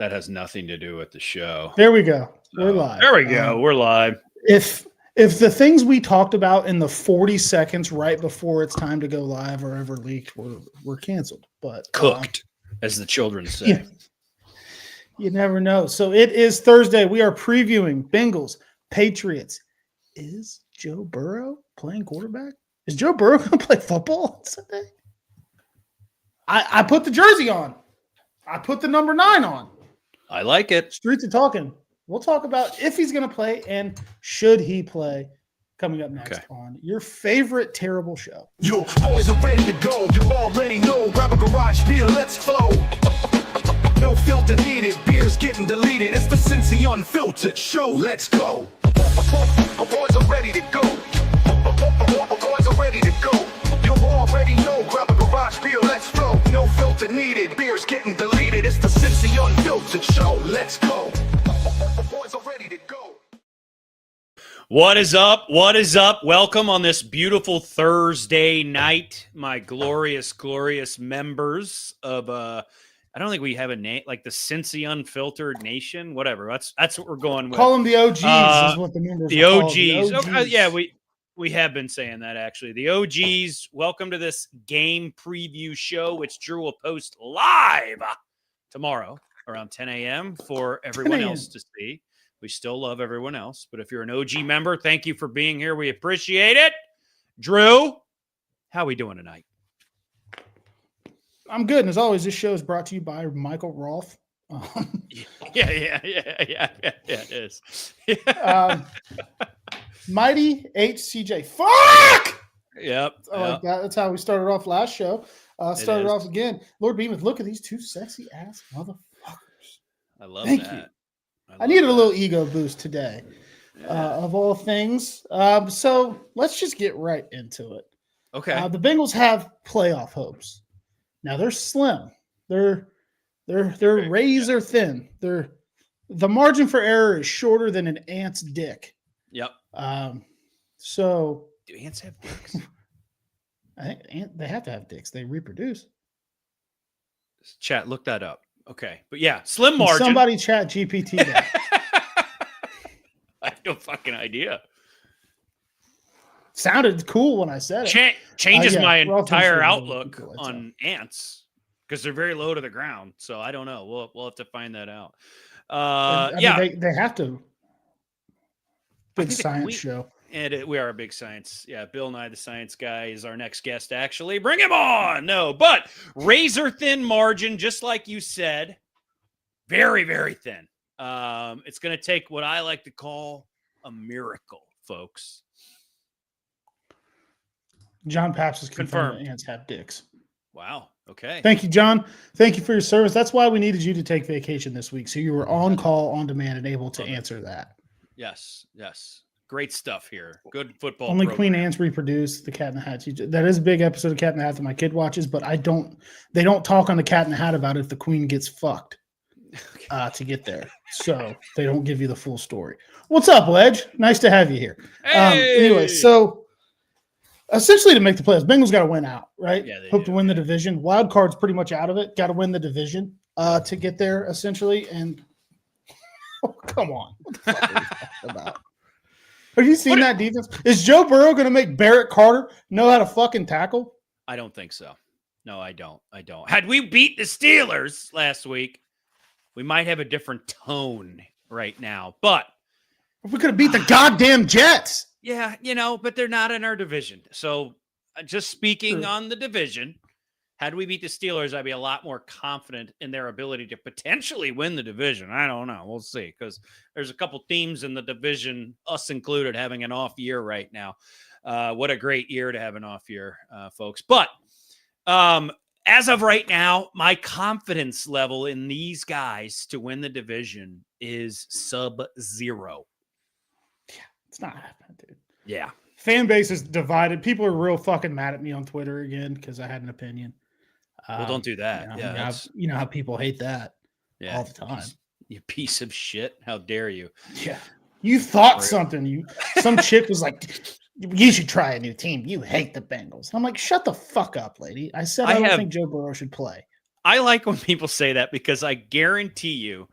That has nothing to do with the show. There we go. We're live. There we go. We're live. If the things we talked about in the 40 seconds right before it's time to go live are ever leaked, we're canceled. But cooked, as the children say. Yeah. You never know. So it is Thursday. We are previewing Bengals, Patriots. Is Joe Burrow playing quarterback? Is Joe Burrow going to play football on Sunday? I put the jersey on. I put the number 9 on. I like it. Streets are talking. We'll talk about if he's going to play and should he play coming up next on your favorite terrible show. You boys are ready to go. You already know. Grab a garage beer. Let's flow. No filter needed. Beer's getting deleted. It's the Cincy Unfiltered show. Let's go. Boys are ready to go. Boys are ready to go. You already know. Grab a garage beer. Let's flow. No filter needed. Beer's getting deleted. It's the Cincy Unfiltered show. Let's go. Boys are ready to go. What is up? What is up? Welcome on this beautiful Thursday night, my glorious, glorious members of I don't think we have a name like the Cincy Unfiltered Nation. Whatever. That's what we're going with. Call them the OGs is what the members the are OGs. the OGs. Okay, yeah, we have been saying that actually. The OGs, welcome to this game preview show, which Drew will post live tomorrow around 10 a.m. for everyone else to see. We still love everyone else, but if you're an OG member, thank you for being here. We appreciate it. Drew, how are we doing tonight? I'm good. And as always, this show is brought to you by Michael Rolfe. Yeah, it is. Mighty HCJ. Fuck! Yep. Like that. That's how we started off last show. Started off again. Lord Beeman, look at these two sexy ass motherfuckers. I love Thank that. You. I needed a little ego boost today, of all things. So let's just get right into it. Okay. The Bengals have playoff hopes. Now they're slim. They're razor thin. The margin for error is shorter than an ant's dick. Yep. So do ants have dicks? I think they have to have dicks. They reproduce. Chat, look that up. Okay, but yeah, slim margin. Somebody chat GPT that. I have no fucking idea. Sounded cool when I said it. Changes my entire outlook on ants because they're very low to the ground. So I don't know. We'll have to find that out. They have to. Big science show. And we are a big science. Yeah, Bill Nye the Science Guy is our next guest, actually. Bring him on. No, but razor thin margin, just like you said. Very, very thin. It's going to take what I like to call a miracle, folks. John Paps has confirmed that ants have dicks. Wow. Okay. Thank you, John. Thank you for your service. That's why we needed you to take vacation this week. So you were on call, on demand, and able to answer that. Yes. Great stuff here. Good football. Only Queen ants reproduce. The Cat in the Hat. That is a big episode of Cat in the Hat that my kid watches, but they don't talk on the Cat in the Hat about it if the Queen gets fucked to get there. So they don't give you the full story. What's up, Wedge? Nice to have you here. Hey! Anyway, so essentially to make the playoffs, Bengals got to win out, right? Yeah, Hope to win the division. Wild card's pretty much out of it. Got to win the division to get there, essentially. And come on. What the fuck are you talking about? Have you seen that defense? Is Joe Burrow going to make Barrett Carter know how to fucking tackle? I don't think so. No, I don't. Had we beat the Steelers last week, we might have a different tone right now. But we could have beat the goddamn Jets. Yeah, but they're not in our division. So just speaking on the division, had we beat the Steelers, I'd be a lot more confident in their ability to potentially win the division. I don't know. We'll see, because there's a couple teams in the division, us included, having an off year right now. What a great year to have an off year, folks. But as of right now, my confidence level in these guys to win the division is sub-zero. Yeah, it's not happening, dude. Yeah. Fan base is divided. People are real fucking mad at me on Twitter again because I had an opinion. Well, don't do that. You know how people hate that all the time. You piece of shit. How dare you? Yeah. You thought something. Some chick was like, you should try a new team. You hate the Bengals. I'm like, shut the fuck up, lady. I said I don't think Joe Burrow should play. I like when people say that because I guarantee you,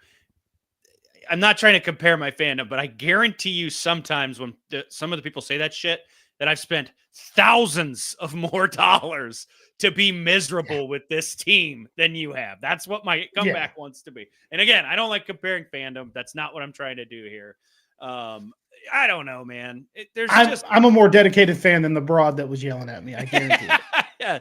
I'm not trying to compare my fandom, but I guarantee you sometimes when some of the people say that shit, that I've spent thousands of more dollars to be miserable with this team than you have. That's what my comeback wants to be. And again, I don't like comparing fandom. That's not what I'm trying to do here. I don't know, man. I'm a more dedicated fan than the broad that was yelling at me. I guarantee it. Yeah.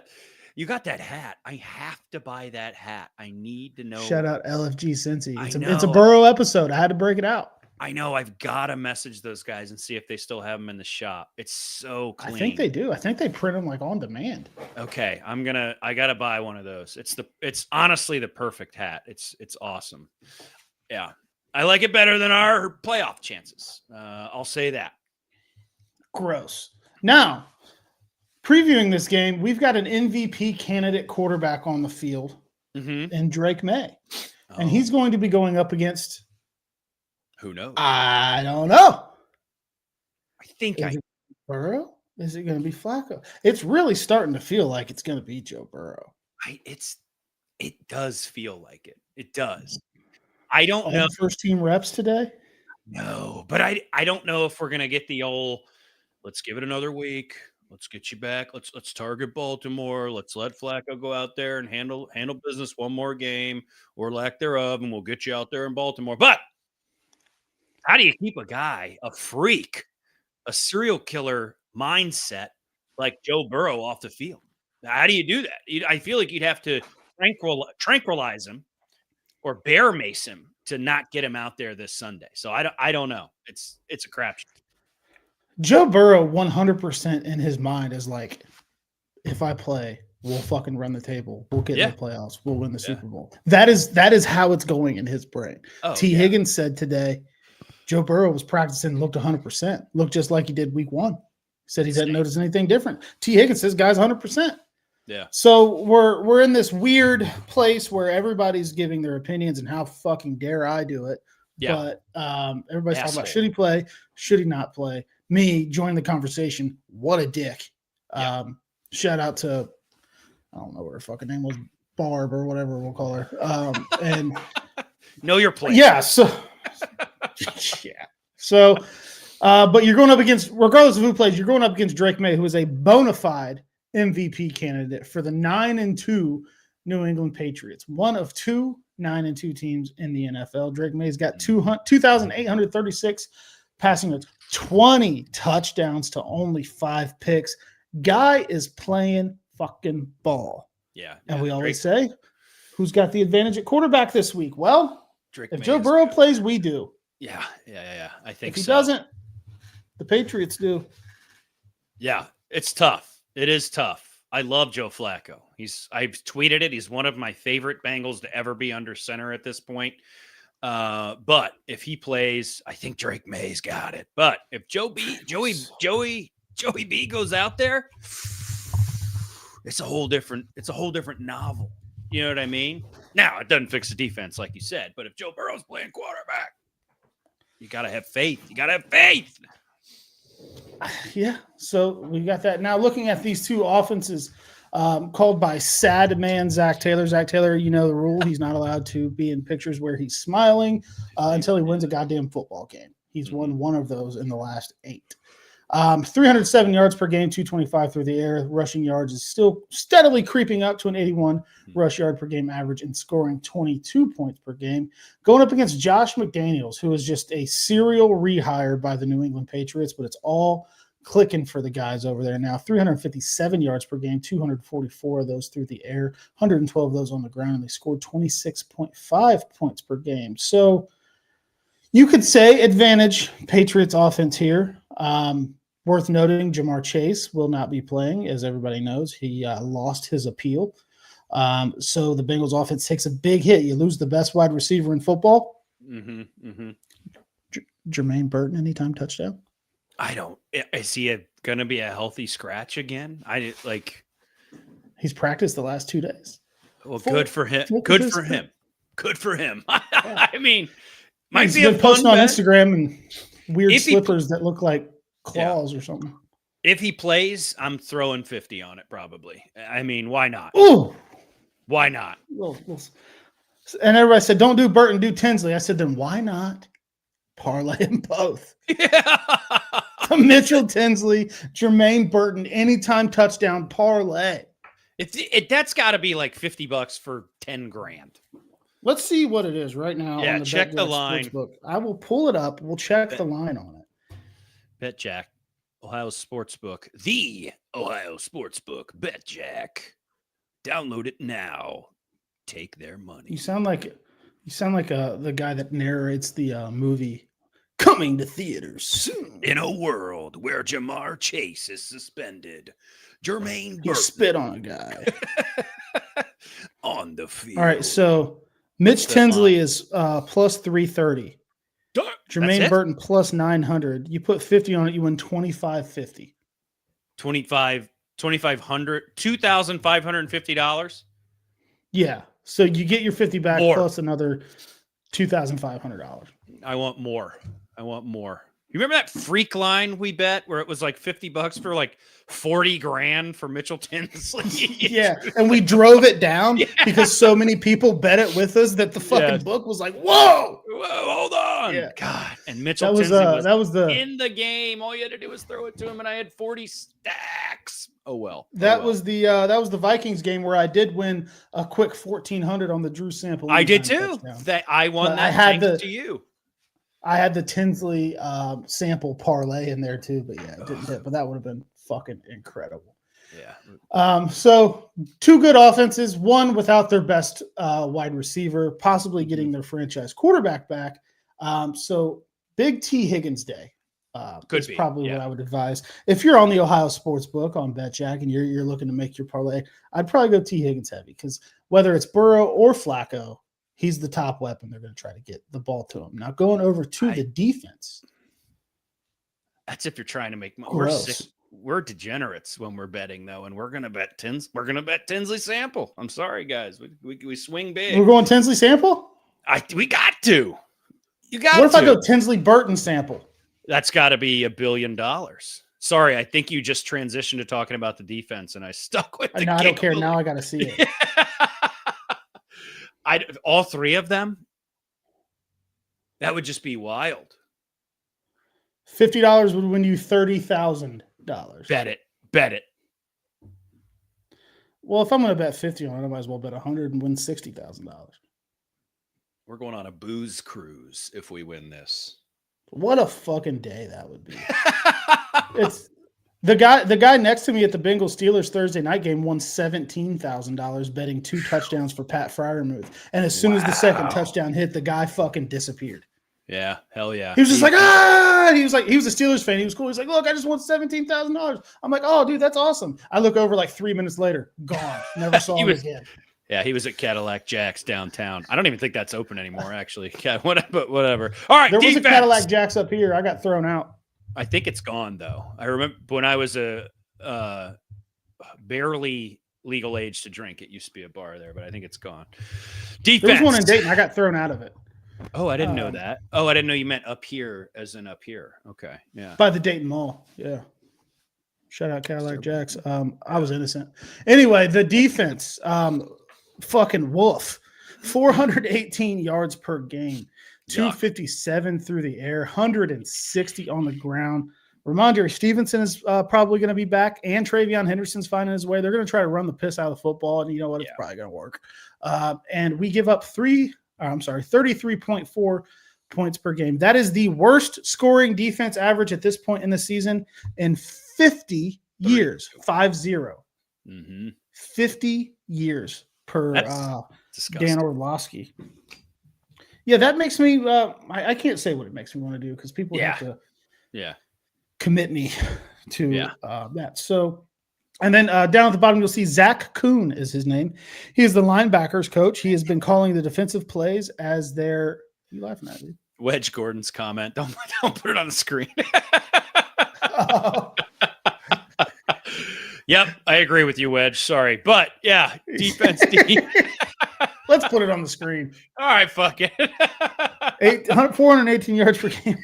You got that hat. I have to buy that hat. I need to know. Shout out LFG Cincy. It's It's a Burrow episode. I had to break it out. I know. I've got to message those guys and see if they still have them in the shop. It's so clean. I think they do. I think they print them like on demand. Okay. I got to buy one of those. It's honestly the perfect hat. It's awesome. Yeah. I like it better than our playoff chances. I'll say that. Gross. Now, previewing this game, we've got an MVP candidate quarterback on the field in Drake May. And he's going to be going up against... Who knows? I don't know. Is it Burrow? Is it going to be Flacco? It's really starting to feel like it's going to be Joe Burrow. It does feel like it. It does. I don't know. First team reps today? No, but I don't know if we're going to get the old, let's give it another week. Let's get you back. Let's target Baltimore. Let's let Flacco go out there and handle business one more game or lack thereof, and we'll get you out there in Baltimore. But how do you keep a guy, a freak, a serial killer mindset like Joe Burrow off the field? How do you do that? I feel like you'd have to tranquilize him or bear mace him to not get him out there this Sunday. So I don't know. It's a crapshoot. Joe Burrow 100% in his mind is like, if I play, we'll fucking run the table. We'll get in the playoffs. We'll win the Super Bowl. That is how it's going in his brain. Higgins said today, Joe Burrow was practicing, looked 100%, looked just like he did week one. Said he didn't notice anything different. T. Higgins says, guy's 100%. Yeah. So we're in this weird place where everybody's giving their opinions and how fucking dare I do it. Yeah. But everybody's talking about should he play, should he not play? Me join the conversation. What a dick. Yeah. Shout out to, I don't know what her fucking name was, Barb or whatever we'll call her. And know your place. Yeah. So yeah. So but you're going up against, regardless of who plays, you're going up against Drake May, who is a bona fide MVP candidate for the 9-2 New England Patriots. One of two 9-2 teams in the NFL. Drake May's got 2,836 passing yards, 20 touchdowns to only 5 picks. Guy is playing fucking ball. Yeah. And we always say, who's got the advantage at quarterback this week? Well, if Joe Burrow plays, we do. Yeah. I think if he doesn't, the Patriots do. Yeah, it's tough. It is tough. I love Joe Flacco. I've tweeted it. He's one of my favorite Bengals to ever be under center at this point. But if he plays, I think Drake May's got it. But if Joey B goes out there, it's a whole different novel. You know what I mean? Now it doesn't fix the defense, like you said, but if Joe Burrow's playing quarterback, you gotta have faith. Yeah, so we got that. Now looking at these two offenses called by sad man Zach Taylor. Zach Taylor, you know the rule. He's not allowed to be in pictures where he's smiling until he wins a goddamn football game. He's won one of those in the last 8. 307 yards per game, 225 through the air. Rushing yards is still steadily creeping up to an 81 rush yard per game average and scoring 22 points per game. Going up against Josh McDaniels, who is just a serial rehire by the New England Patriots, but it's all clicking for the guys over there now. 357 yards per game, 244 of those through the air, 112 of those on the ground, and they scored 26.5 points per game. So you could say advantage Patriots offense here. Worth noting, Jamar Chase will not be playing, as everybody knows. He lost his appeal. So the Bengals offense takes a big hit. You lose the best wide receiver in football. Jermaine Burton, anytime touchdown? Is he going to be a healthy scratch again? He's practiced the last 2 days. Well, good for him. Good for him. I mean, might be been posting on Instagram and weird slippers that look like claws or something. If he plays, I'm throwing 50 on it probably. I mean, why not? Ooh. Why not? And everybody said, don't do Burton, do Tinsley. I said, then why not parlay them both? Yeah. Mitchell Tinsley, Jermaine Burton, anytime touchdown parlay. That's got to be like $50 for 10 grand. Let's see what it is right now. Yeah, on the check the BetJack line. Sportsbook. I will pull it up. We'll check the line on it. BetJack, Ohio Sportsbook, the Ohio Sportsbook, BetJack. Download it now. Take their money. You sound like the guy that narrates the movie coming to theaters soon. In a world where Jamar Chase is suspended, Jermaine You Burton spit on a guy. on the field. All right, so Mitch Tinsley is plus 330. Jermaine Burton plus 900. You put 50 on it, you win 2550. $2,550. $2,550. Yeah. So you get your 50 back More. plus another $2,500. I want more. You remember that freak line we bet where it was like $50 for like 40 grand for Mitchell Tinsley? Yeah. And we drove it down because so many people bet it with us that the fucking book was like, whoa, hold on. Yeah. God. And Mitchell that was Tinsley in the game. All you had to do was throw it to him, and I had 40 stacks. Oh well. That was the Vikings game where I did win a quick 1,400 on the Drew Sample. I did too. That I won But that. I had thanks to you. I had the Tinsley sample parlay in there too, but yeah, it didn't hit. But that would have been fucking incredible. Yeah. So two good offenses, one without their best wide receiver, possibly getting their franchise quarterback back. So big T Higgins day is probably what I would advise. If you're on the Ohio Sportsbook on BetJack and you're looking to make your parlay, I'd probably go T Higgins heavy because whether it's Burrow or Flacco, he's the top weapon. They're going to try to get the ball to him. Now going over to the defense. That's if you're trying to make money. Gross. We're degenerates when we're betting though, and we're going to bet Tinsley sample. I'm sorry, guys. We swing big. We're going Tinsley sample? We got to. You got to. What if I go Tinsley Burton sample? That's got to be $1 billion. Sorry, I think you just transitioned to talking about the defense, and I stuck with the I don't care. Now I got to see it. All three of them? That would just be wild. $50 would win you $30,000. Bet it. Well, if I'm going to bet 50 on it, I might as well bet 100 and win $60,000. We're going on a booze cruise if we win this. What a fucking day that would be. It's the guy next to me at the Bengals Steelers Thursday night game won $17,000 betting 2 touchdowns for Pat Freiermuth. And as soon as the second touchdown hit, the guy fucking disappeared. Yeah, hell yeah. He was just like, ah! He was a Steelers fan. He was cool. He's like, look, I just won $17,000. I'm like, oh, dude, that's awesome. I look over like 3 minutes later, gone. Never saw him again. Yeah, he was at Cadillac Jack's downtown. I don't even think that's open anymore, actually. But whatever. All right, there was a Cadillac Jack's up here. I got thrown out. I think it's gone, though. I remember when I was a barely legal age to drink, it used to be a bar there, but I think it's gone. Defense. There was one in Dayton. I got thrown out of it. Oh, I didn't know that. Oh, I didn't know you meant up here as in up here. Okay, yeah. By the Dayton Mall, yeah. Shout out Cadillac Jacks. I was innocent. Anyway, the defense, fucking wolf. 418 yards per game, 257 through the air, 160 on the ground. Ramondre Stevenson is probably going to be back, and Travion Henderson's finding his way. They're going to try to run the piss out of the football, and you know what? It's probably going to work. And we give up 33.4 points per game. That is the worst scoring defense average at this point in the season in 50 years. 5-0. 50 years per Dan Orlovsky. Yeah, that makes me I can't say what it makes me want to do because people have to commit me to that. So, and then down at the bottom, you'll see Zach Kuhn is his name. He is the linebackers coach. He has been calling the defensive plays as their. You laughing at me? Wedge Gordon's comment. Don't put it on the screen. Yep, I agree with you, Wedge. Sorry, but yeah, defense. Let's put it on the screen. All right, fuck it. 418 yards per game.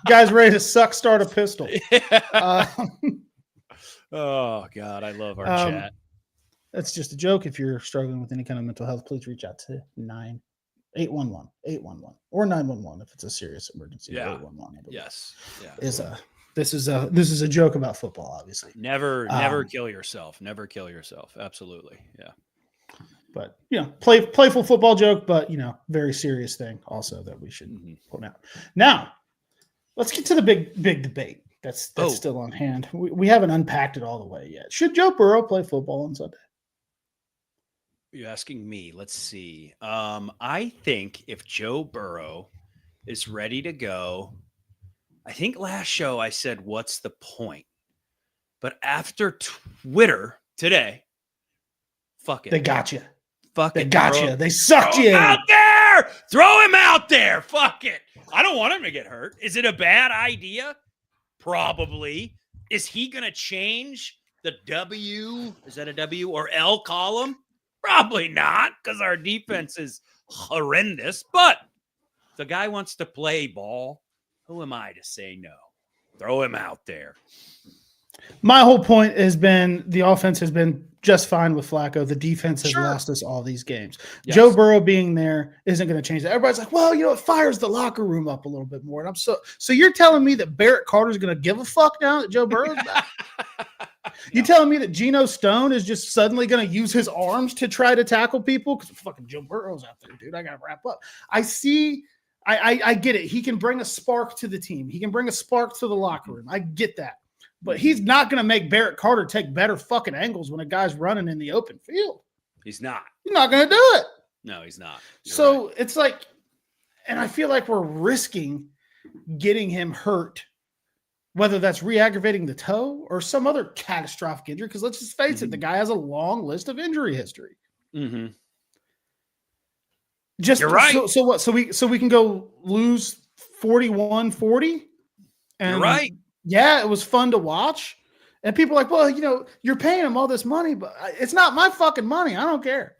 Guys ready to start a pistol. Oh God, I love our chat. That's just a joke. If you're struggling with any kind of mental health, please reach out to 811 or 911 if it's a serious emergency. Yeah. 811. Yes. Yeah. This is a joke about football, obviously. Never kill yourself. Never kill yourself. Absolutely. Yeah. But playful football joke, but very serious thing also that we should point out. Now, let's get to the big debate that's still on hand. We haven't unpacked it all the way yet. Should Joe Burrow play football on Sunday? You're asking me. Let's see. I think if Joe Burrow is ready to go, I think last show I said, what's the point? But after Twitter today, fuck it. They got you. Fuck they it. Got you. They sucked you out there. Throw him out there. Fuck it. I don't want him to get hurt. Is it a bad idea? Probably. Is he going to change the W? Is that a W or L column? Probably not, because our defense is horrendous. But if the guy wants to play ball, who am I to say no? Throw him out there. My whole point has been the offense has been just fine with Flacco. The defense has lost us all these games. Yes. Joe Burrow being there isn't going to change that. Everybody's like, well, it fires the locker room up a little bit more. And I'm so you're telling me that Barrett Carter's going to give a fuck now that Joe Burrow's back? You telling me that Geno Stone is just suddenly going to use his arms to try to tackle people? Because fucking Joe Burrow's out there, dude. I got to wrap up. I get it. He can bring a spark to the team. He can bring a spark to the locker room. I get that. But he's not going to make Barrett Carter take better fucking angles when a guy's running in the open field. He's not. He's not going to do it. No, he's not. You're right. It's like, and I feel like we're risking getting him hurt, whether that's re-aggravating the toe or some other catastrophic injury. Because let's just face it, the guy has a long list of injury history. Mm-hmm. You're right. So what? So we can go lose 41-40? You're right. Yeah, it was fun to watch. And people are like, well, you're paying him all this money, but it's not my fucking money. I don't care.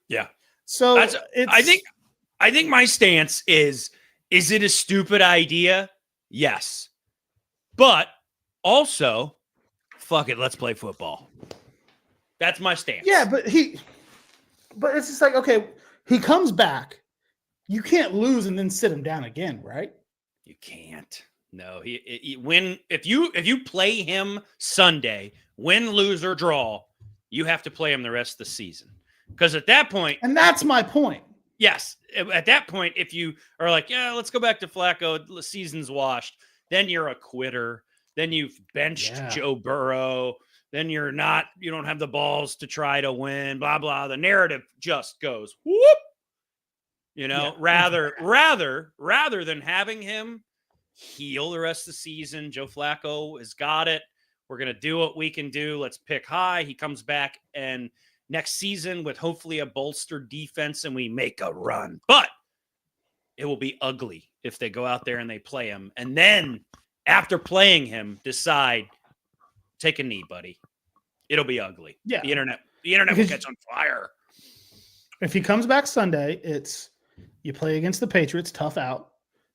Yeah. So I think my stance is it a stupid idea? Yes. But also, fuck it, let's play football. That's my stance. Yeah, but it's just like, okay, he comes back. You can't lose and then sit him down again, right? You can't. No, if you play him Sunday, win, lose, or draw, you have to play him the rest of the season. Because at that point, and that's my point. Yes, at that point, if you are like, yeah, let's go back to Flacco, the season's washed, then you're a quitter. Then you've benched Joe Burrow. Then you don't have the balls to try to win. Blah blah. The narrative just goes whoop. Rather than having him heal the rest of the season. Joe Flacco has got it. We're going to do what we can do. Let's pick high. He comes back and next season with hopefully a bolstered defense and we make a run. But it will be ugly if they go out there and they play him. And then after playing him, decide, take a knee, buddy. It'll be ugly. Yeah. The internet will catch on fire. If he comes back Sunday, it's you play against the Patriots, tough out.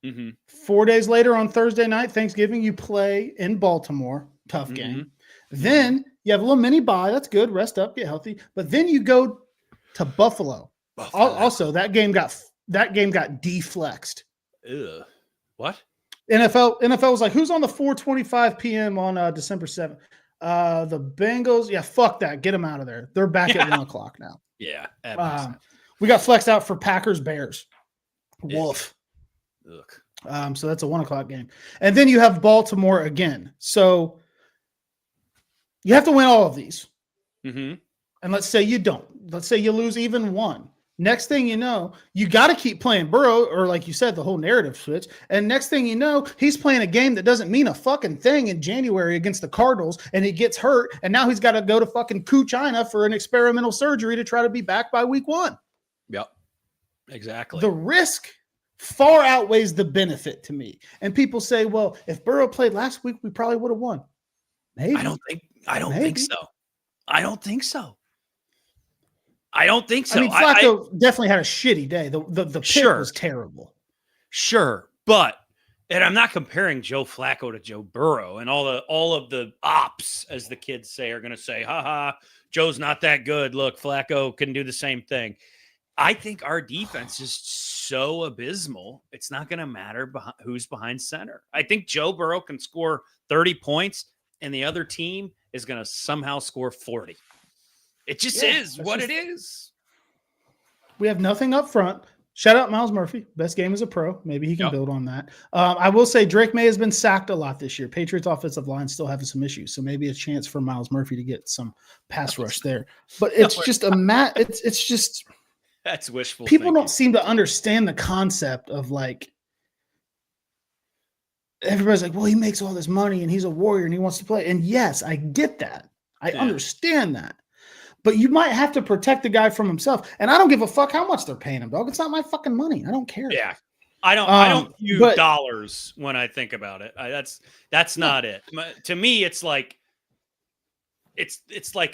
Mm-hmm. 4 days later on Thursday night, Thanksgiving, you play in Baltimore. Tough game. Then you have a little mini bye. That's good. Rest up, get healthy. But then you go to Buffalo. Also, that game got deflexed. Ugh. What? NFL was like, who's on the 4:25 p.m. on December 7th? The Bengals. Yeah, fuck that. Get them out of there. They're back at 1 o'clock now. Yeah. We got flexed out for Packers Bears. Woof. Look. So that's a 1 o'clock game. And then you have Baltimore again. So you have to win all of these. Mm-hmm. And let's say you don't. Let's say you lose even one. Next thing you know, you got to keep playing Burrow, or like you said, the whole narrative switch. And next thing you know, he's playing a game that doesn't mean a fucking thing in January against the Cardinals, and he gets hurt, and now he's got to go to fucking China for an experimental surgery to try to be back by week 1. Yep. Exactly. The risk far outweighs the benefit to me. And people say, well, if Burrow played last week, we probably would have won. Maybe. I don't think so. I don't think so. I mean, Flacco definitely had a shitty day. The pick was terrible. Sure. But, and I'm not comparing Joe Flacco to Joe Burrow, and all of the ops, as the kids say, are going to say, haha, Joe's not that good. Look, Flacco can do the same thing. I think our defense is so abysmal. It's not going to matter who's behind center. I think Joe Burrow can score 30 points and the other team is going to somehow score 40. It just is what it is. We have nothing up front. Shout out Miles Murphy. Best game as a pro. Maybe he can build on that. I will say Drake May has been sacked a lot this year. Patriots offensive line still having some issues. So maybe a chance for Miles Murphy to get some pass rush there. But it's just it's just that's wishful people thinking. Don't seem to understand the concept of like everybody's like, well, he makes all this money and he's a warrior and he wants to play. And yes, I get that. I understand that. But you might have to protect the guy from himself. And I don't give a fuck how much they're paying him, dog. It's not my fucking money. I don't care. Yeah. I don't view dollars when I think about it. That's not it. To me, it's like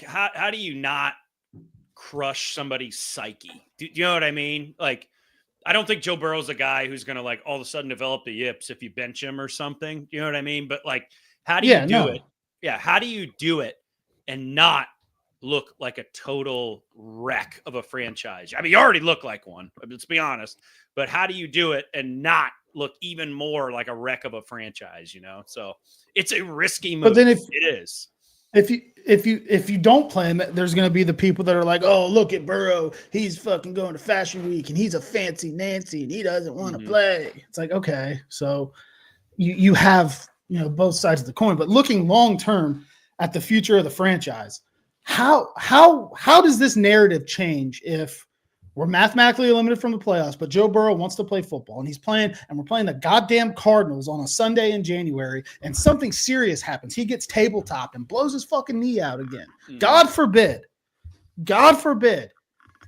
how do you not crush somebody's psyche? Do you know what I mean? Like, I don't think Joe Burrow's a guy who's going to like all of a sudden develop the yips if you bench him or something. You know what I mean? But like, how do you do it? Yeah. How do you do it and not look like a total wreck of a franchise? I mean, you already look like one, let's be honest, but how do you do it and not look even more like a wreck of a franchise, you know? So it's a risky move. But then it is. If you don't play him, there's going to be the people that are like, oh, look at Burrow. He's fucking going to Fashion Week and he's a fancy Nancy and he doesn't want to play. It's like, okay, so you have, both sides of the coin, but looking long-term at the future of the franchise, how does this narrative change if we're mathematically eliminated from the playoffs, but Joe Burrow wants to play football and he's playing, and we're playing the goddamn Cardinals on a Sunday in January, and something serious happens. He gets tabletopped and blows his fucking knee out again. God forbid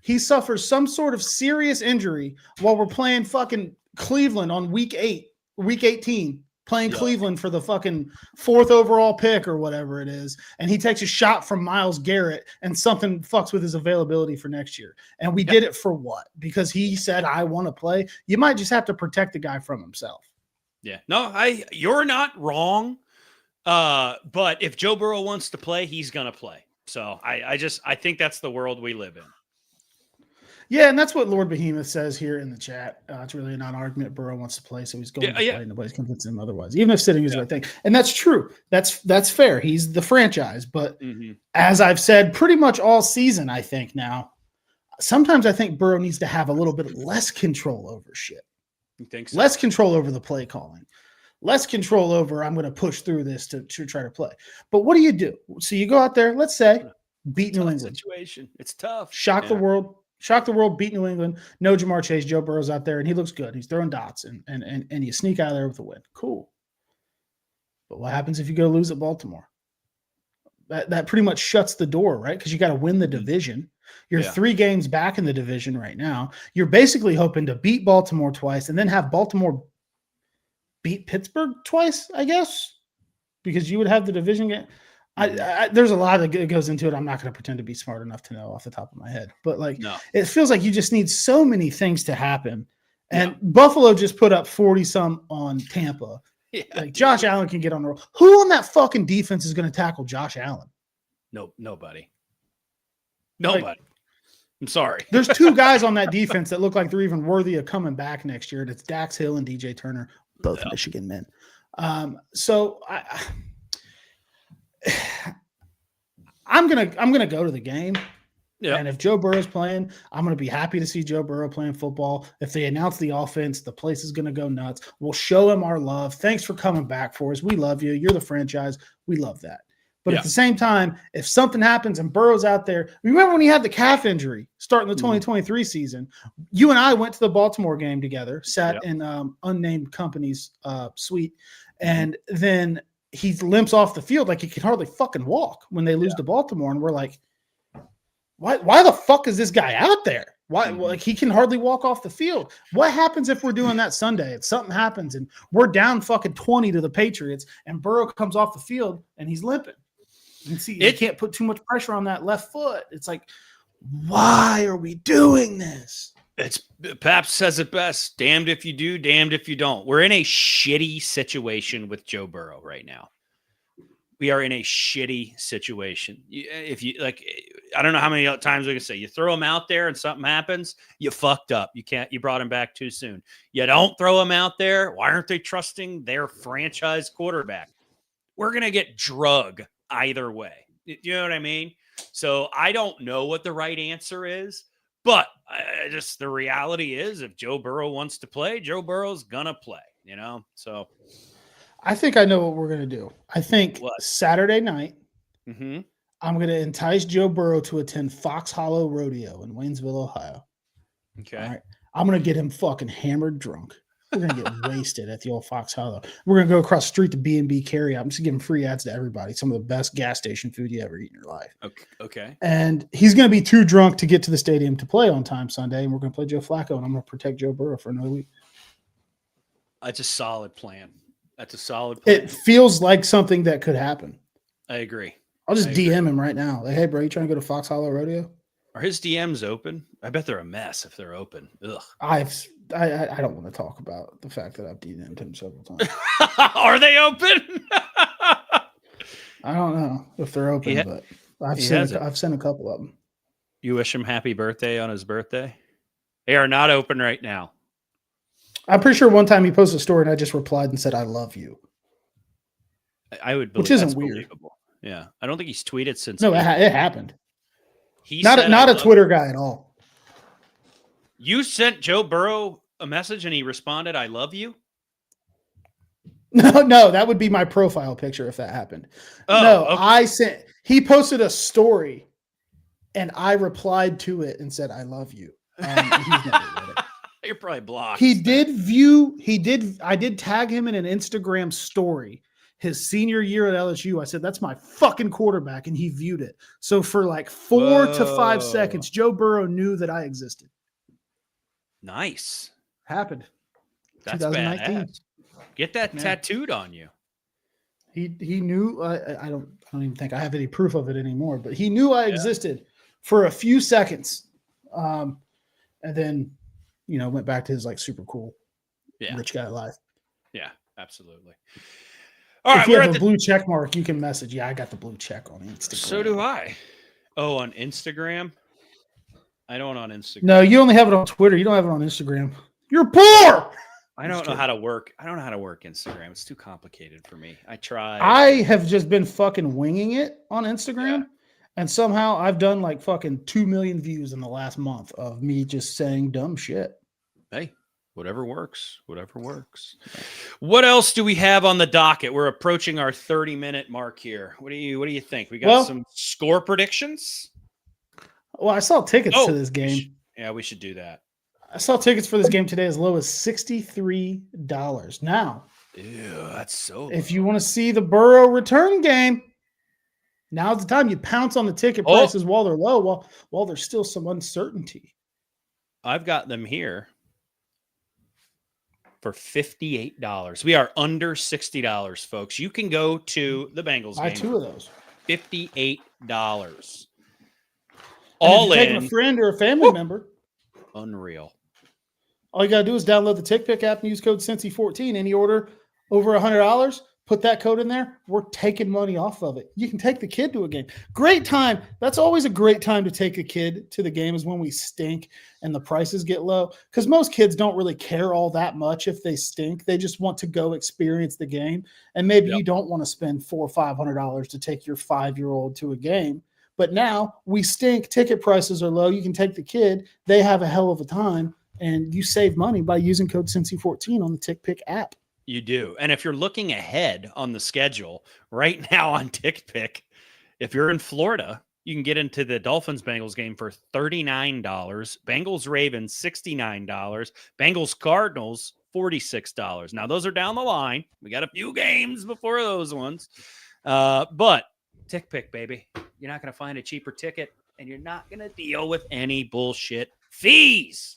he suffers some sort of serious injury while we're playing fucking Cleveland on week 18. Playing Cleveland for the fucking 4th overall pick or whatever it is. And he takes a shot from Myles Garrett and something fucks with his availability for next year. And we did it for what? Because he said, I want to play. You might just have to protect the guy from himself. Yeah. No, you're not wrong. But if Joe Burrow wants to play, he's going to play. So I think that's the world we live in. Yeah, and that's what Lord Behemoth says here in the chat. It's really not an argument. Burrow wants to play, so he's going to play. Nobody's convincing him otherwise, even if sitting is the right thing. And that's true. That's fair. He's the franchise. But as I've said pretty much all season, I think now, sometimes I think Burrow needs to have a little bit less control over shit. You think so? Less control over the play calling. Less control over, I'm going to push through this to try to play. But what do you do? So you go out there, let's say, beat New England. Situation. It's tough. Shock the world. Shock the world, beat New England. No Jamar Chase. Joe Burrow's out there, and he looks good. He's throwing dots, and you sneak out of there with a win. Cool. But what happens if you go lose at Baltimore? That pretty much shuts the door, right? Because you got to win the division. You're 3 games back in the division right now. You're basically hoping to beat Baltimore twice and then have Baltimore beat Pittsburgh twice, I guess, because you would have the division game. There's a lot that goes into it. I'm not going to pretend to be smart enough to know off the top of my head, but it feels like you just need so many things to happen. And Buffalo just put up 40 some on Tampa. Yeah, like Josh Allen can get on the roll. Who on that fucking defense is going to tackle Josh Allen? Nobody. I'm sorry. There's 2 guys on that defense that look like they're even worthy of coming back next year. And it's Dax Hill and DJ Turner, both Michigan men. So I'm gonna go to the game. Yeah. And if Joe Burrow's playing, I'm gonna be happy to see Joe Burrow playing football. If they announce the offense, the place is gonna go nuts. We'll show him our love. Thanks for coming back for us. We love you. You're the franchise. We love that. But at the same time, if something happens and Burrow's out there, remember when he had the calf injury starting the 2023 season? You and I went to the Baltimore game together, sat in unnamed company's suite, and then he limps off the field like he can hardly fucking walk when they lose to Baltimore. And we're like, why the fuck is this guy out there? Why? Like, he can hardly walk off the field. What happens if we're doing that Sunday and something happens and we're down fucking 20 to the Patriots and Burrow comes off the field and he's limping? You can see you can't put too much pressure on that left foot. It's like, why are we doing this? Pap says it best. Damned if you do, damned if you don't. We're in a shitty situation with Joe Burrow right now. we are in a shitty situation. If you like, I don't know how many times we can say you throw him out there and something happens, you fucked up. You brought him back too soon. You don't throw him out there. Why aren't they trusting their franchise quarterback? We're going to get drug either way. You know what I mean? So I don't know what the right answer is, but just the reality is if Joe Burrow wants to play, Joe Burrow's going to play, So I think I know what we're going to do. I think Saturday night, I'm going to entice Joe Burrow to attend Fox Hollow Rodeo in Waynesville, Ohio. Okay. All right. I'm going to get him fucking hammered drunk. We're going to get wasted at the old Fox Hollow. We're going to go across the street to B&B Carryout. I'm just giving free ads to everybody. Some of the best gas station food you ever eat in your life. Okay. And he's going to be too drunk to get to the stadium to play on time Sunday. And we're going to play Joe Flacco, and I'm going to protect Joe Burrow for another week. That's a solid plan. That's a solid plan. It feels like something that could happen. I agree. I'll just DM him right now. Like, hey, bro, you trying to go to Fox Hollow Rodeo? Are his DMs open? I bet they're a mess if they're open. Ugh. I don't want to talk about the fact that I've DM'd him several times. Are they open? I don't know if they're open, but I've sent a couple of them. You wish him happy birthday on his birthday? They are not open right now. I'm pretty sure one time he posted a story and I just replied and said, "I love you." I would believe which isn't that's weird. Believable. Yeah, I don't think he's tweeted since. No, it happened. He's not a Twitter guy at all. You sent Joe Burrow a message and he responded, "I love you." No, that would be my profile picture if that happened. Okay. He posted a story and I replied to it and said, "I love you." He's never read it. You're probably blocked. I did tag him in an Instagram story his senior year at LSU. I said, "That's my fucking quarterback." And he viewed it. So for like 4 to 5 seconds, Joe Burrow knew that I existed. Nice. Happened. That's 2019. badass. Get that tattooed on you. He knew. I don't even think I have any proof of it anymore. But he knew I existed for a few seconds, and then went back to his like super cool rich guy life. Yeah, absolutely. All right, if you have a blue check mark, you can message. Yeah, I got the blue check on Instagram. So do I. Oh, on Instagram? I don't on Instagram. No, you only have it on Twitter. You don't have it on Instagram. You're poor. I don't know how to work. I don't know how to work Instagram. It's too complicated for me. I try. I have just been fucking winging it on Instagram. And somehow I've done like fucking 2 million views in the last month of me just saying dumb shit. Hey, whatever works. Whatever works. What else do we have on the docket? We're approaching our 30-minute mark here. What do you think? We got some score predictions? Well, I saw tickets to this game. We should do that. I saw tickets for this game today as low as $63. Now, that's so low. If you want to see the Burrow return game, now's the time you pounce on the ticket prices while they're low, while there's still some uncertainty. I've got them here for $58. We are under $60, folks. You can go to the Bengals game. Buy 2 of those. $58. All in. Taking a friend or a family member. Unreal. All you got to do is download the TickPick app and use code Cincy14. Any order over $100, put that code in there. We're taking money off of it. You can take the kid to a game. Great time. That's always a great time to take a kid to the game is when we stink and the prices get low. Because most kids don't really care all that much if they stink. They just want to go experience the game. And maybe you don't want to spend $400 or $500 to take your 5-year-old to a game. But now we stink. Ticket prices are low. You can take the kid. They have a hell of a time. And you save money by using code Cincy14 on the TickPick app. You do. And if you're looking ahead on the schedule right now on TickPick, if you're in Florida, you can get into the Dolphins-Bengals game for $39. Bengals-Ravens, $69. Bengals-Cardinals, $46. Now, those are down the line. We got a few games before those ones. But TickPick, baby. You're not going to find a cheaper ticket, and you're not going to deal with any bullshit fees.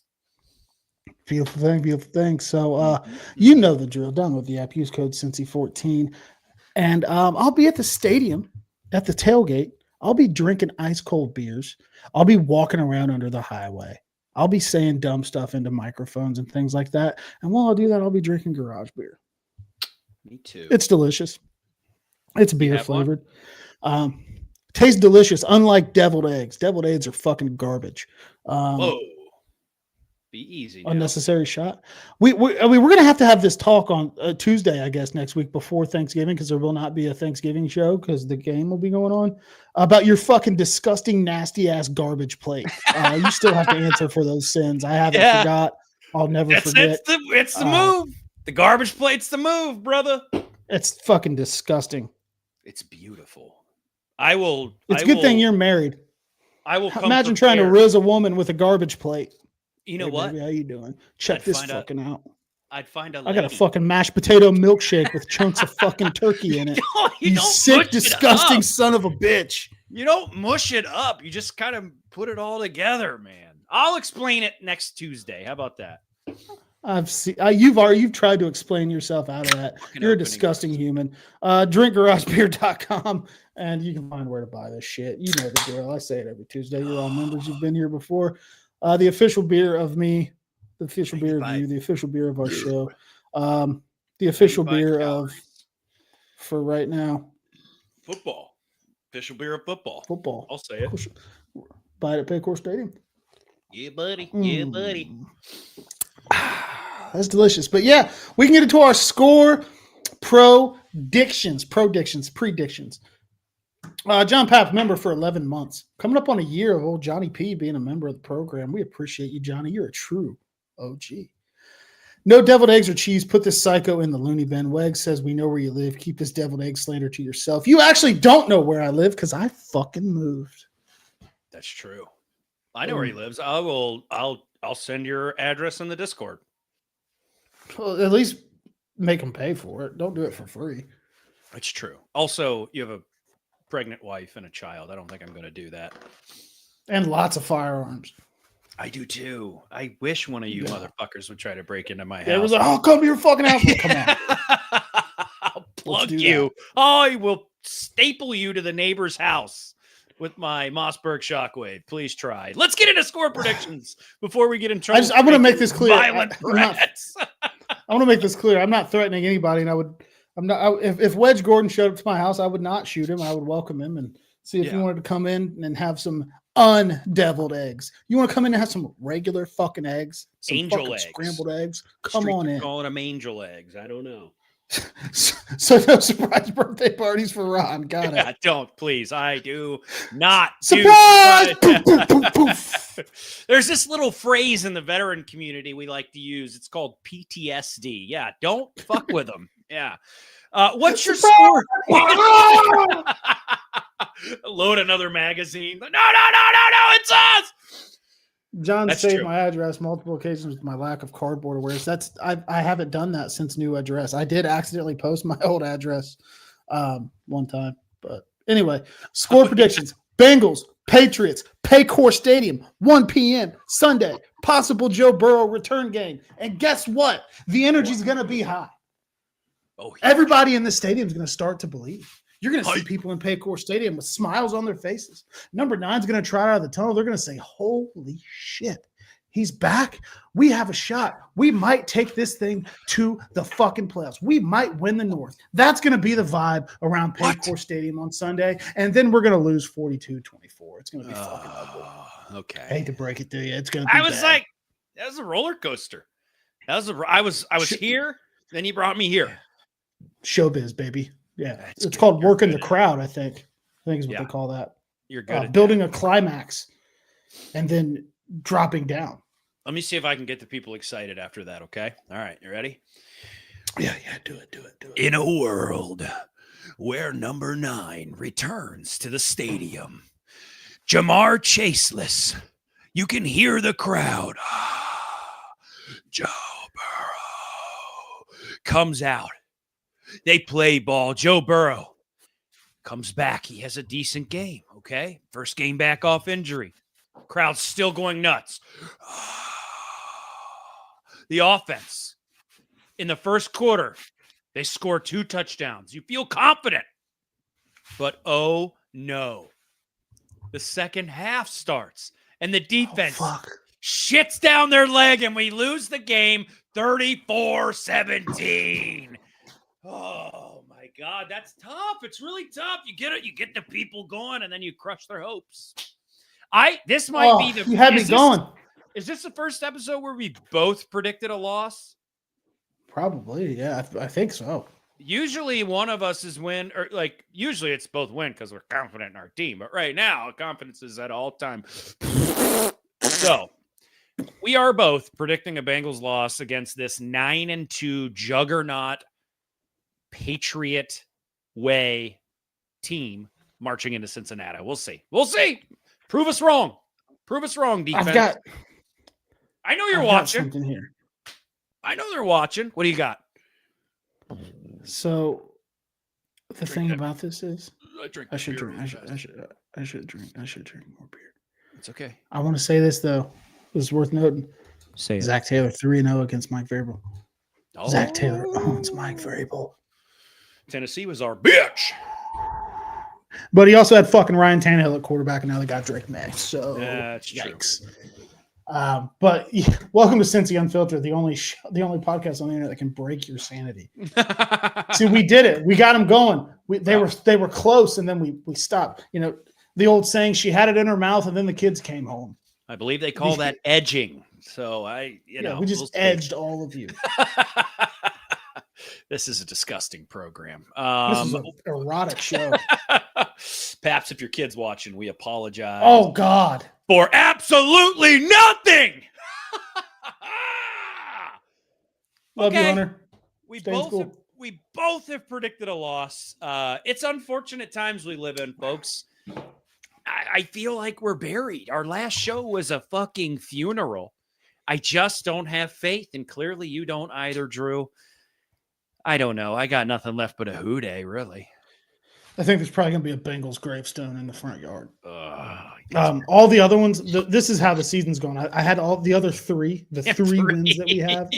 Beautiful thing. So, you know the drill. Download the app. Use code Cincy14. And I'll be at the stadium, at the tailgate. I'll be drinking ice cold beers. I'll be walking around under the highway. I'll be saying dumb stuff into microphones and things like that. And while I do that, I'll be drinking garage beer. Me too. It's delicious. It's beer have one? flavored. Tastes delicious, unlike deviled eggs. Deviled eggs are fucking garbage. Whoa. Be easy now. Unnecessary shot. I mean, we're gonna have to have this talk on Tuesday, I guess, next week before Thanksgiving, because there will not be a Thanksgiving show because the game will be going on. About your fucking disgusting, nasty ass garbage plate. You still have to answer for those sins. I haven't forgot. I'll never forget. It's the move. The garbage plate's the move, brother. It's fucking disgusting. It's beautiful. I will. It's a good thing you're married. I will come imagine trying to riz a woman with a garbage plate. You know hey, what? Baby, how you doing? Check this fucking out. I'd find a lady. I got a fucking mashed potato milkshake with chunks of fucking turkey in it. You sick, disgusting son of a bitch. You don't mush it up. You just kind of put it all together, man. I'll explain it next Tuesday. How about that? I've seen you've tried to explain yourself out of that. You're a disgusting human. Drinkgaragebeer.com, and you can find where to buy this shit. You know the drill. I say it every Tuesday. You're all members. You've been here before. The official beer of me, the official beer of you, the official beer of our show, the official beer of, for right now, football. Official beer of football. Football. I'll say it. Buy it at Paycor Stadium. Yeah, buddy. Yeah, buddy. That's delicious. But yeah, we can get into our score predictions. John Papp, member for 11 months. Coming up on a year of old Johnny P being a member of the program. We appreciate you, Johnny. You're a true OG. No deviled eggs or cheese. Put this psycho in the loony bin. Weg says, we know where you live. Keep this deviled egg slander to yourself. You actually don't know where I live because I fucking moved. That's true. I know where he lives. I'll send your address in the Discord. Well, at least make them pay for it. Don't do it for free. It's true. Also, you have a pregnant wife and a child. I don't think I'm going to do that. And lots of firearms. I do too. I wish one of you motherfuckers would try to break into my house. It was like, oh, come to your fucking house. Come on. I'll plug you. I will staple you to the neighbor's house with my Mossberg shockwave. Please try. Let's get into score predictions before we get in trouble. I want to make this clear. Violent threats. I want to make this clear. I'm not threatening anybody, and if Wedge Gordon showed up to my house, I would not shoot him. I would welcome him and see if he wanted to come in and have some undeviled eggs. You want to come in and have some regular fucking eggs? Some angel eggs. Scrambled eggs? Come on in. Calling them angel eggs. I don't know. So no surprise birthday parties for Ron. Got it. Don't, please. I do not. Surprise! Poof, poof, poof. There's this little phrase in the veteran community we like to use. It's called PTSD. Yeah, don't fuck with them. Yeah. What's your score? Load another magazine. No, it's us. John saved my address multiple occasions with my lack of cardboard awareness. I haven't done that since new address. I did accidentally post my old address one time. But anyway, score predictions. Bengals, Patriots, Paycor Stadium, 1 p.m. Sunday. Possible Joe Burrow return game. And guess what? The energy's going to be high. Oh, everybody in the stadium is going to start to believe. You're going to see people in Paycor Stadium with smiles on their faces. Number 9's going to try out of the tunnel. They're going to say, holy shit, he's back. We have a shot. We might take this thing to the fucking playoffs. We might win the North. That's going to be the vibe around Paycor Stadium on Sunday. And then we're going to lose 42-24. It's going to be fucking ugly. Okay. I hate to break it to you. It's going to be bad. Like, that was a roller coaster. I was here. Then you brought me here. Showbiz, baby. Yeah, it's called working the crowd, I think. Is what they call that. You're good at building a climax and then dropping down. Let me see if I can get the people excited after that, okay? All right, you ready? Yeah, do it. In a world where number 9 returns to the stadium, Jamar Chaseless, you can hear the crowd. Joe Burrow comes out. They play ball. Joe Burrow comes back. He has a decent game, okay? First game back off injury. Crowd's still going nuts. The offense, in the first quarter, they score 2 touchdowns. You feel confident. But, oh, no. The second half starts, and the defense shits down their leg, and we lose the game 34-17. Oh, my God, that's tough. It's really tough. You get it. You get the people going, and then you crush their hopes. This might be the. You had me going. Is this the first episode where we both predicted a loss? Probably, yeah. I think so. Usually one of us is win, or like usually it's both win because we're confident in our team. But right now, confidence is at all time. So we are both predicting a Bengals loss against this 9-2 juggernaut Patriot way team marching into Cincinnati. We'll see. We'll see. Prove us wrong. Prove us wrong, defense. I know you're watching. Something here. I know they're watching. What do you got? So the thing about this is I should drink more beer. It's okay. I want to say this though. It's worth noting. Say it. Zach Taylor 3-0 against Mike Vrabel. Oh. Zach Taylor owns Mike Vrabel. Tennessee was our bitch. But he also had fucking Ryan Tannehill at quarterback, and now they got Drake May. So that's yikes. True. But yeah, welcome to Cincy Unfiltered, the only podcast on the internet that can break your sanity. See, we did it. We got them going. They were close, and then we stopped. You know, the old saying, "She had it in her mouth, and then the kids came home." I believe they call that edging. So we just edged all of you. This is a disgusting program. This is an erotic show. Perhaps if your kid's watching, we apologize. Oh, God. For absolutely nothing. Love you, Hunter. We both have predicted a loss. It's unfortunate times we live in, folks. I feel like we're buried. Our last show was a fucking funeral. I just don't have faith, and clearly you don't either, Drew. I don't know. I got nothing left but a hooday, really. I think there's probably going to be a Bengals gravestone in the front yard. All the other ones, this is how the season's going. I had all the other three wins that we have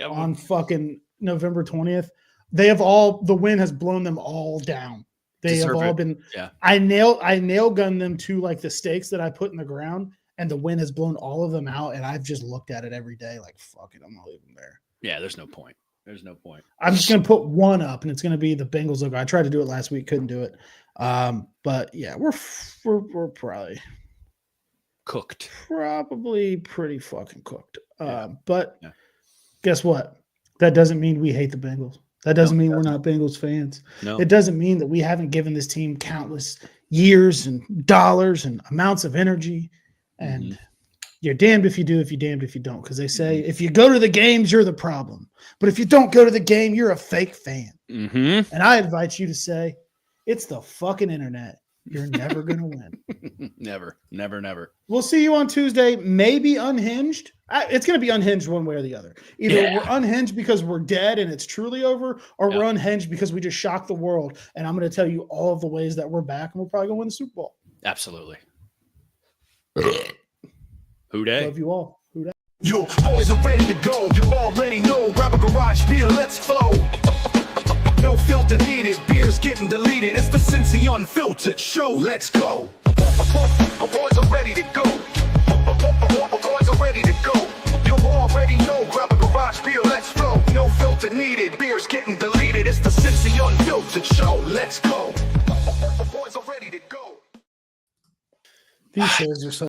on fucking November 20th. The win has blown them all down. They have all been, I nail gunned them to like the stakes that I put in the ground, and the wind has blown all of them out. And I've just looked at it every day like, fuck it, I'm not leaving there. Yeah, there's no point. There's no point. I'm just going to put one up, and it's going to be the Bengals logo. I tried to do it last week, couldn't do it. But yeah, we're probably cooked. Probably pretty fucking cooked. But guess what? That doesn't mean we hate the Bengals. That doesn't mean we're not Bengals fans. No. It doesn't mean that we haven't given this team countless years and dollars and amounts of energy. And you're damned if you do, if you're damned if you don't. Because they say if you go to the games, you're the problem. But if you don't go to the game, you're a fake fan. Mm-hmm. And I invite you to say, it's the fucking internet. You're never going to win. Never, never, never. We'll see you on Tuesday. Maybe unhinged. It's going to be unhinged one way or the other. Either we're unhinged because we're dead and it's truly over, or we're unhinged because we just shocked the world. And I'm going to tell you all of the ways that we're back, and we're probably going to win the Super Bowl. Absolutely. Who day? Love you all. Who day? Your boys are ready to go. You already know. Grab a garage beer, let's flow. No filter needed. Beer's getting deleted. It's the Cincy Unfiltered show. Let's go. Our boys are ready to go. Our boys are ready to go. You already know. Grab a garage beer, let's flow. No filter needed. Beer's getting deleted. It's the Cincy Unfiltered show. Let's go. Our boys are ready to go. These shows are so